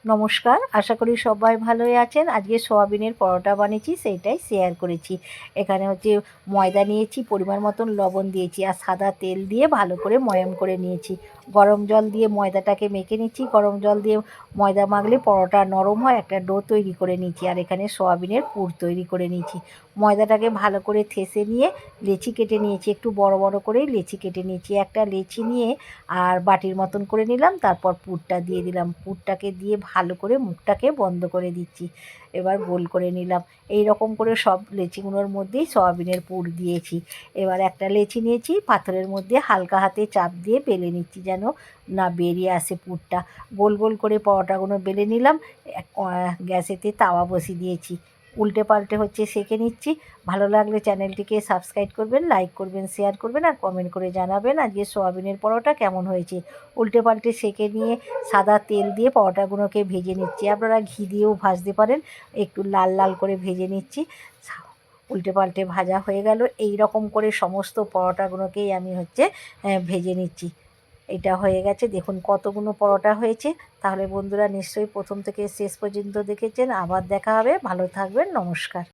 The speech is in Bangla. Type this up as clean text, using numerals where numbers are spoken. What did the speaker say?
নমস্কার, আশা করি সবাই ভালোই আছেন। আজকে সোয়াবিনের পরোটা বানিয়েছি, সেইটাই শেয়ার করেছি। এখানে হচ্ছে ময়দা নিয়েছি, পরিমাণ মতন লবণ দিয়েছি আর সাদা তেল দিয়ে ভালো করে ময়াম করে নিয়েছি। গরম জল দিয়ে ময়দাটাকে মেখে নিচ্ছি। গরম জল দিয়ে ময়দা মাখলে পরোটা নরম হয়, একটা ডো তৈরি করে নিয়েছি। আর এখানে সোয়াবিনের পুর তৈরি করে নিয়েছি। ময়দাটাকে ভালো করে ঠেসে নিয়ে লেচি কেটে নিয়েছি, একটু বড় বড় করেই লেচি কেটে নিয়েছি। একটা লেচি নিয়ে আর বাটির মতন করে নিলাম, তারপর পুরটা দিয়ে দিলাম। পুরটাকে দিয়ে ভালো করে মুখটাকে বন্ধ করে দিচ্ছি। এবার গোল করে নিলাম। এই রকম করে সব লেচিগুলোর মধ্যেই সয়াবিনের পুর দিয়েছি। এবার একটা লেচি নিয়েছি, পাথরের মধ্যে হালকা হাতে চাপ দিয়ে বেলে নিচ্ছি যেন না বেরিয়ে আসে পুরটা। গোল গোল করে পরোটাগুলো বেলে নিলাম। গ্যাসেতে তাওয়া বসিয়ে দিয়েছি, উল্টে পাল্টে হচ্ছে সেঁকে নিচ্ছি। ভালো লাগলে চ্যানেলটিকে সাবস্ক্রাইব করবেন, লাইক করবেন, শেয়ার করবেন আর কমেন্ট করে জানাবেন আজকে সোয়াবিনের পরোটা কেমন হয়েছে। উল্টে পাল্টে সেঁকে নিয়ে সাদা তেল দিয়ে পরোটাগুলোকে ভেজে নিচ্ছি। আপনারা ঘি দিয়েও ভাজতে পারেন। একটু লাল লাল করে ভেজে নিচ্ছি। উল্টে পাল্টে ভাজা হয়ে গেল। এই রকম করে সমস্ত পরোটাগুলোকেই আমি হচ্ছে ভেজে নিচ্ছি। এটা হয়ে গেছে, দেখুন কতগুলো পরোটা হয়েছে। তাহলে বন্ধুরা নিশ্চয়ই প্রথম থেকে শেষ পর্যন্ত দেখেছেন। আবার দেখা হবে, ভালো থাকবেন, নমস্কার।